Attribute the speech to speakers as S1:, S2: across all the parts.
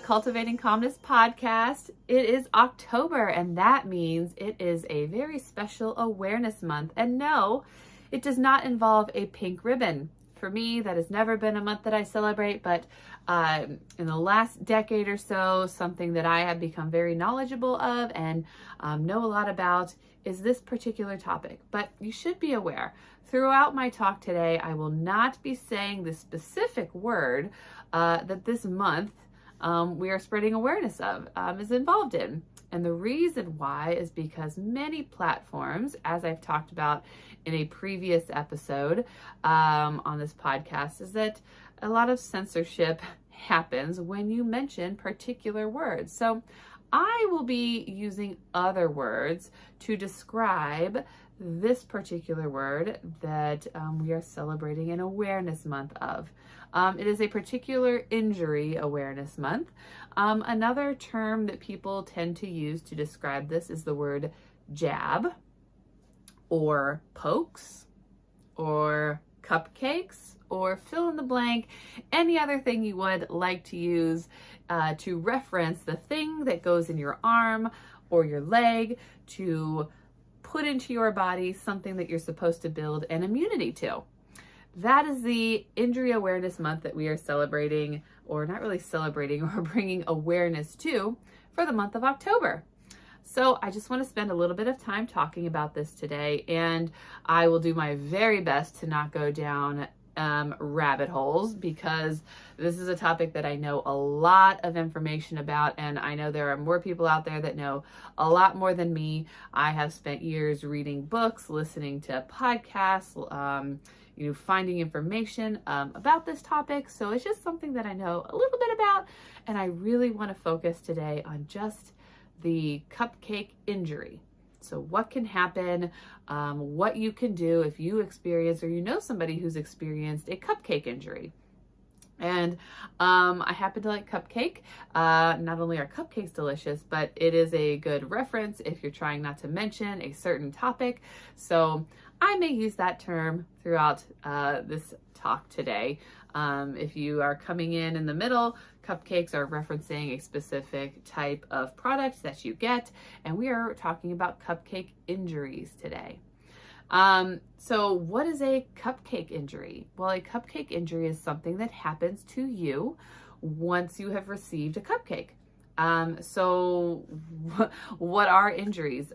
S1: Cultivating Calmness Podcast. It is October, and that means it is a very special awareness month. And no, it does not involve a pink ribbon. For me, that has never been a month that I celebrate, but in the last decade or so, something that I have become very knowledgeable of and know a lot about is this particular topic. But you should be aware, throughout my talk today, I will not be saying the specific word that this month we are spreading awareness of, is involved in. And the reason why is because many platforms, as I've talked about in a previous episode on this podcast, is that a lot of censorship happens when you mention particular words. So I will be using other words to describe this particular word that we are celebrating an awareness month of. It is a particular injury awareness month. Another term that people tend to use to describe this is the word jab, or pokes, or cupcakes, or fill in the blank, any other thing you would like to use to reference the thing that goes in your arm or your leg to put into your body something that you're supposed to build an immunity to. That is the Injury Awareness Month that we are celebrating, or not really celebrating, or bringing awareness to for the month of October. So I just want to spend a little bit of time talking about this today, and I will do my very best to not go down rabbit holes, because this is a topic that I know a lot of information about, and I know there are more people out there that know a lot more than me. I have spent years reading books, listening to podcasts, finding information about this topic. So it's just something that I know a little bit about, and I really want to focus today on just the cupcake injury. So what can happen, what you can do if you experience, or you know somebody who's experienced a cupcake injury. And I happen to like cupcake. Not only are cupcakes delicious, but it is a good reference if you're trying not to mention a certain topic. So I may use that term throughout this talk today. If you are coming in the middle, cupcakes are referencing a specific type of product that you get, and we are talking about cupcake injuries today. So what is a cupcake injury? Well, a cupcake injury is something that happens to you once you have received a cupcake. So what are injuries?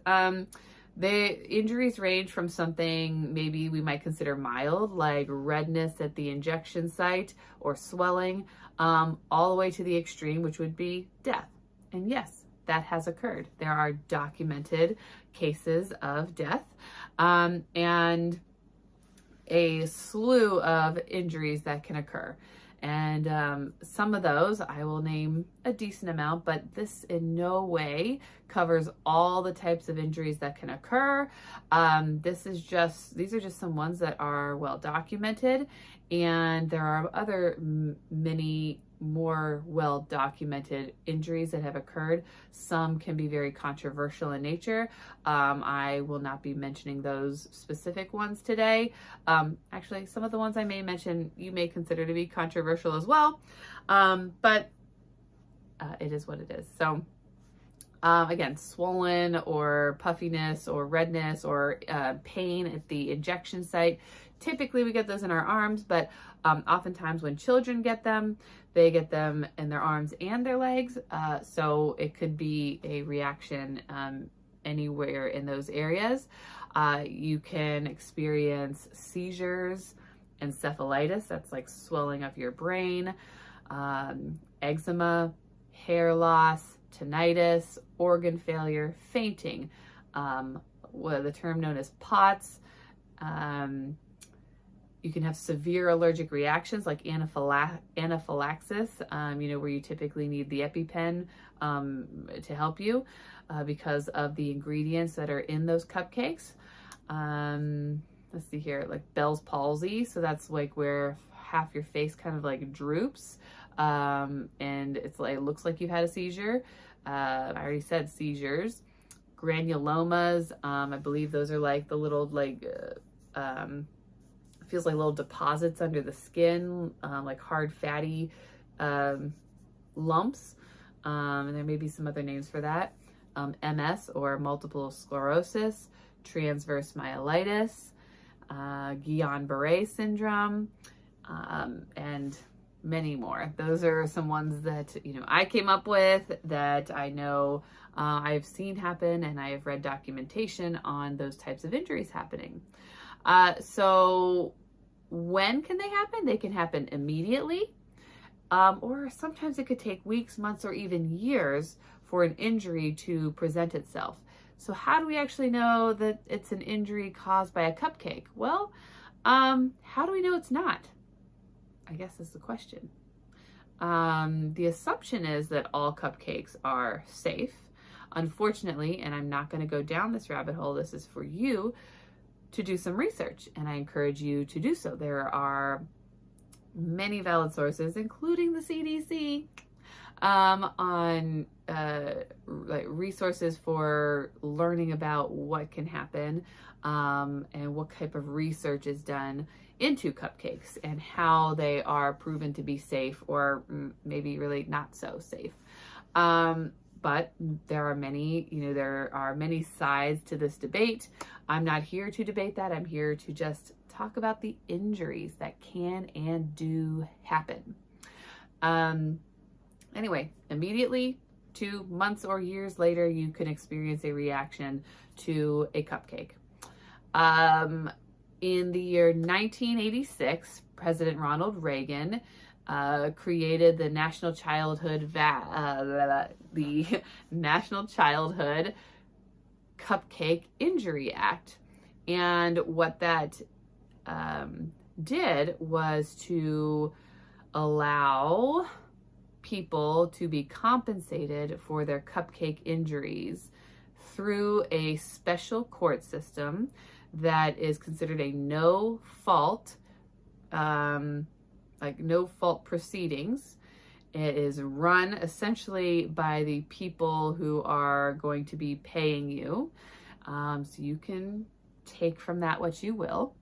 S1: The injuries range from something maybe we might consider mild, like redness at the injection site or swelling, all the way to the extreme, which would be death. And yes, that has occurred. There are documented cases of death, and a slew of injuries that can occur. And some of those, I will name a decent amount, but this in no way covers all the types of injuries that can occur. These are just some ones that are well documented, and there are other many more well documented injuries that have occurred. Some can be very controversial in nature. I will not be mentioning those specific ones today. Actually, some of the ones I may mention you may consider to be controversial as well, but it is what it is. So again, swollen or puffiness or redness or pain at the injection site. Typically we get those in our arms, but oftentimes when children get them, they get them in their arms and their legs. So it could be a reaction anywhere in those areas. You can experience seizures, encephalitis, that's like swelling of your brain, eczema, hair loss, tinnitus, organ failure, fainting, the term known as POTS. You can have severe allergic reactions like anaphylaxis, where you typically need the EpiPen to help you because of the ingredients that are in those cupcakes. Let's see here, like Bell's palsy. So that's like where half your face kind of like droops, and it looks like you've had a seizure. I already said seizures. Granulomas, I believe those are like the little feels like little deposits under the skin, like hard fatty lumps. and there may be some other names for that, MS or multiple sclerosis, transverse myelitis, 𝗒𝘂𝗵𝗵𝘏 syndrome, and many more. Those are some ones that, I came up with, that I know I've seen happen, and I have read documentation on those types of injuries happening. So when can they happen? They can happen immediately, or sometimes it could take weeks, months, or even years for an injury to present itself. So how do we actually know that it's an injury caused by a cupcake? Well, how do we know it's not? I guess that's the question. The assumption is that all cupcakes are safe. Unfortunately, and I'm not going to go down this rabbit hole, this is for you to do some research, and I encourage you to do so. There are many valid sources, including the CDC, on like resources for learning about what can happen, and what type of research is done into cupcakes and how they are proven to be safe, or maybe really not so safe. But there are many sides to this debate. I'm not here to debate that. I'm here to just talk about the injuries that can and do happen. Anyway, immediately, 2 months or years later, you can experience a reaction to a cupcake. In the year 1986, President Ronald Reagan created the National Childhood Cupcake Injury Act. And what that did was to allow people to be compensated for their cupcake injuries through a special court system that is considered a no fault proceedings. It is run essentially by the people who are going to be paying you. So you can take from that what you will.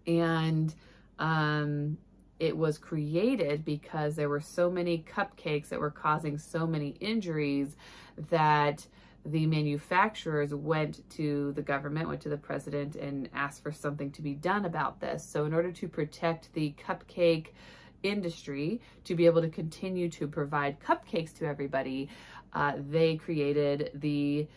S1: And it was created because there were so many cupcakes that were causing so many injuries that the manufacturers went to the government, went to the president, and asked for something to be done about this. So in order to protect the cupcake industry, to be able to continue to provide cupcakes to everybody, they created the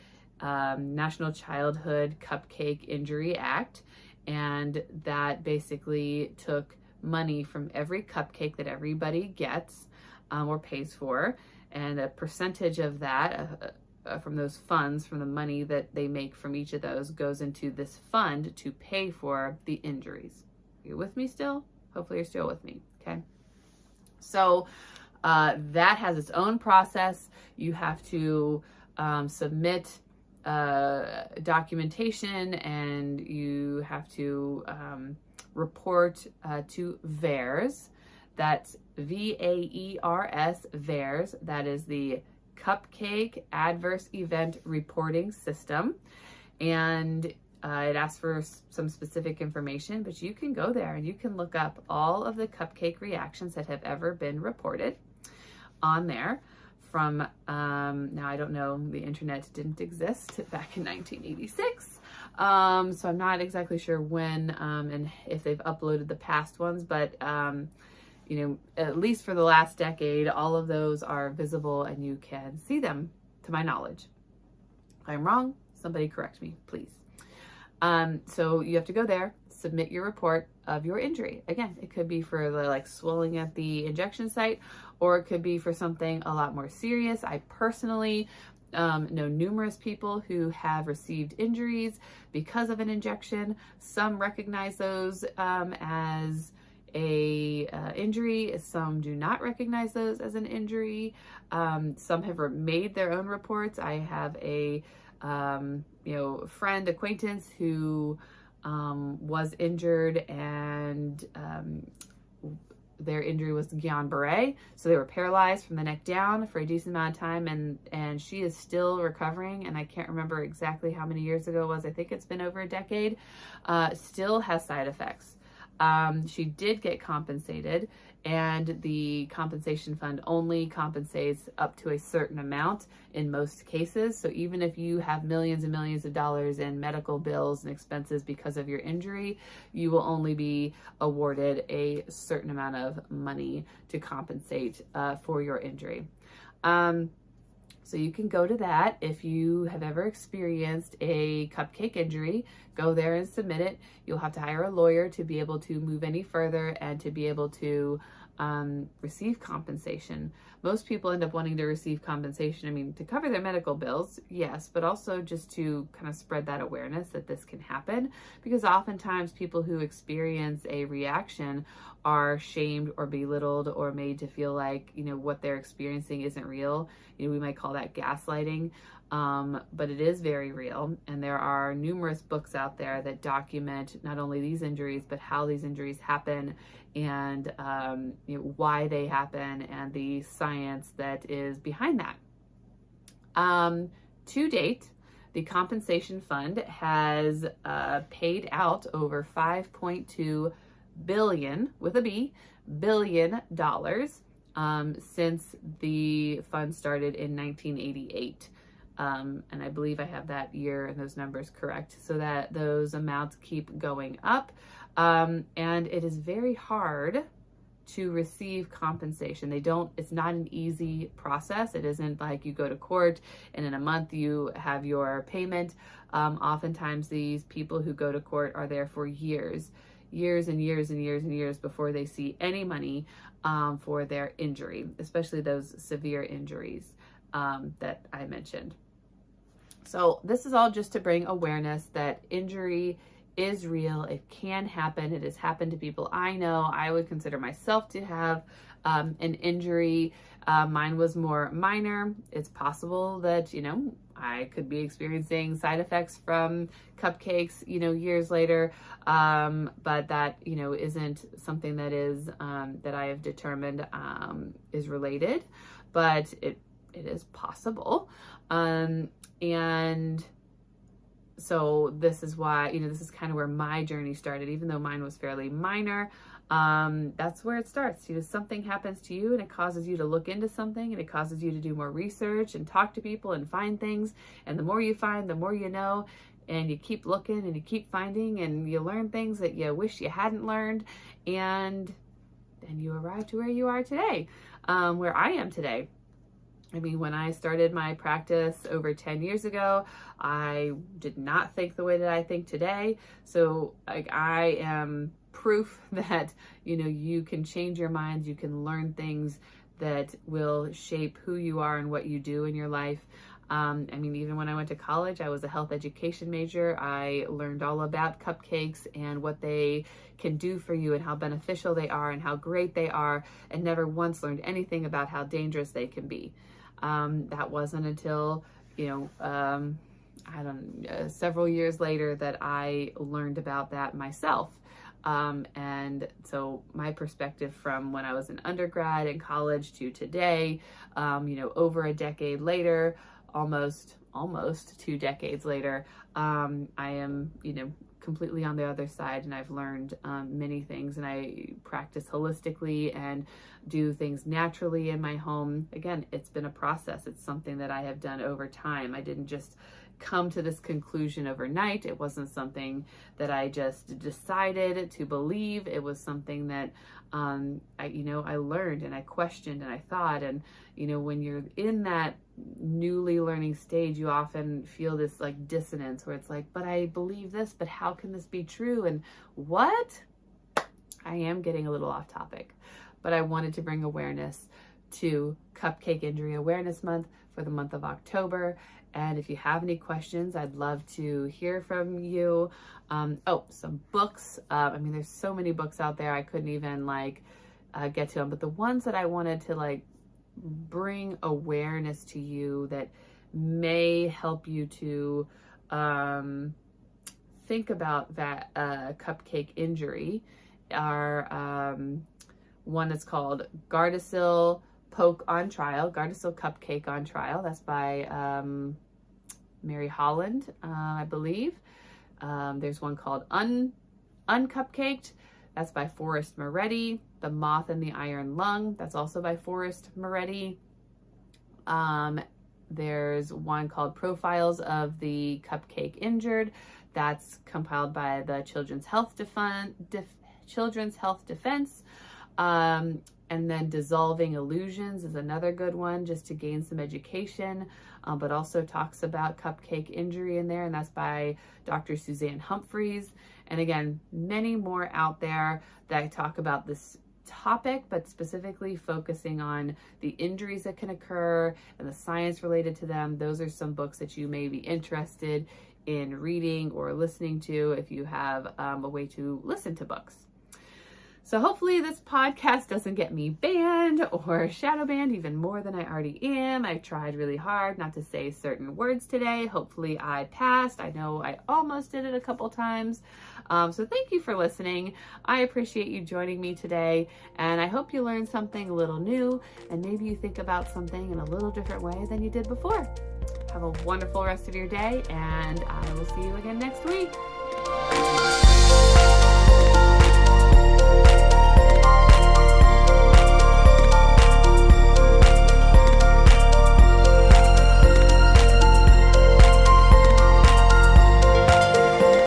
S1: National Childhood Cupcake Injury Act. And that basically took money from every cupcake that everybody gets or pays for, and a percentage of that from those funds, from the money that they make from each of those, goes into this fund to pay for the injuries. Are you with me still? Hopefully you're still with me, okay? So that has its own process. You have to submit documentation, and you have to report to 𝗏𝘂𝗵𝘀𝗀. That's VAERS, 𝗏𝘂𝗵𝘀𝗀. That is the Cupcake Adverse Event Reporting System. And it asks for some specific information, but you can go there and you can look up all of the cupcake reactions that have ever been reported on there. From, now I don't know, the internet didn't exist back in 1986. So I'm not exactly sure when and if they've uploaded the past ones, but at least for the last decade, all of those are visible and you can see them, to my knowledge. If I'm wrong, somebody correct me, please. So you have to go there, submit your report of your injury. Again, it could be for the swelling at the injection site, or it could be for something a lot more serious. I personally know numerous people who have received injuries because of an injection. Some recognize those as a injury. Some do not recognize those as an injury. Some have made their own reports. I have a friend, acquaintance who was injured, and their injury was 𝗒𝘂𝗵𝗏𝘏, so they were paralyzed from the neck down for a decent amount of time, and she is still recovering, and I can't remember exactly how many years ago it was. I think it's been over a decade. Still has side effects. She did get compensated, and the compensation fund only compensates up to a certain amount in most cases. So even if you have millions and millions of dollars in medical bills and expenses because of your injury, you will only be awarded a certain amount of money to compensate for your injury. So you can go to that. If you have ever experienced a cupcake injury, go there and submit it. You'll have to hire a lawyer to be able to move any further and to be able to receive compensation. Most people end up wanting to receive compensation, I mean, to cover their medical bills, yes, but also just to kind of spread that awareness that this can happen, because oftentimes people who experience a reaction are shamed or belittled or made to feel like, you know, what they're experiencing isn't real. You know, we might call that gaslighting, but it is very real. And there are numerous books out there that document not only these injuries, but how these injuries happen and you know, why they happen and the science that is behind that. To date, the compensation fund has paid out over $5.2 billion, with a B, billion dollars since the fund started in 1988. And I believe I have that year and those numbers correct, so that those amounts keep going up. And it is very hard to receive compensation. It's not an easy process. It isn't like you go to court and in a month you have your payment. Oftentimes these people who go to court are there for years and years before they see any money for their injury, especially those severe injuries that I mentioned. So this is all just to bring awareness that injury is real. It can happen. It has happened to people I know. I would consider myself to have an injury. Mine was more minor. It's possible that, you know, I could be experiencing side effects from cupcakes, you know, years later. But that, you know, isn't something that is, that I have determined is related, but it is possible. And so this is why, you know, this is kind of where my journey started, even though mine was fairly minor. That's where it starts. You know, something happens to you and it causes you to look into something, and it causes you to do more research and talk to people and find things. And the more you find, the more you know, and you keep looking and you keep finding, and you learn things that you wish you hadn't learned. And then you arrive to where you are today, where I am today. I mean, when I started my practice over 10 years ago, I did not think the way that I think today. So like, I am proof that, you know, you can change your minds, you can learn things that will shape who you are and what you do in your life. I mean, even when I went to college, I was a health education major. I learned all about cupcakes and what they can do for you and how beneficial they are and how great they are, and never once learned anything about how dangerous they can be. That wasn't until, you know, several years later that I learned about that myself. And so my perspective from when I was an undergrad in college to today, you know, over a decade later, almost 2 decades later, I am, you know, completely on the other side, and I've learned many things, and I practice holistically and do things naturally in my home. Again, it's been a process. It's something that I have done over time. I didn't just come to this conclusion overnight. It wasn't something that I just decided to believe. It was something that I learned and I questioned and I thought. And, you know, when you're in that newly learning stage, you often feel this like dissonance where it's like, but I believe this, but how can this be true? And what? I am getting a little off topic, but I wanted to bring awareness to Cupcake Injury Awareness Month for the month of October. And if you have any questions, I'd love to hear from you. Some books. I mean, there's so many books out there. I couldn't even get to them, but the ones that I wanted to bring awareness to you that may help you to think about that cupcake injury are one that's called 𝗏𝗏𝗋𝗀𝗃𝗁 on Trial, 𝗏𝗏𝗋𝗀𝗃 Cupcake on Trial. That's by Mary Holland, I believe. There's one called Uncupcaked. That's by Forrest Moretti. The Moth and the Iron Lung, that's also by Forrest Moretti. There's one called Profiles of the Cupcake Injured, that's compiled by the Children's Health Defense. And then Dissolving Illusions is another good one, just to gain some education, but also talks about cupcake injury in there, and that's by Dr. Suzanne Humphreys. And again, many more out there that talk about this topic, but specifically focusing on the injuries that can occur and the science related to them. Those are some books that you may be interested in reading or listening to if you have a way to listen to books. So hopefully this podcast doesn't get me banned or shadow banned even more than I already am. I tried really hard not to say certain words today. Hopefully I passed. I know I almost did it a couple times. So thank you for listening. I appreciate you joining me today, and I hope you learned something a little new, and maybe you think about something in a little different way than you did before. Have a wonderful rest of your day, and I will see you again next week.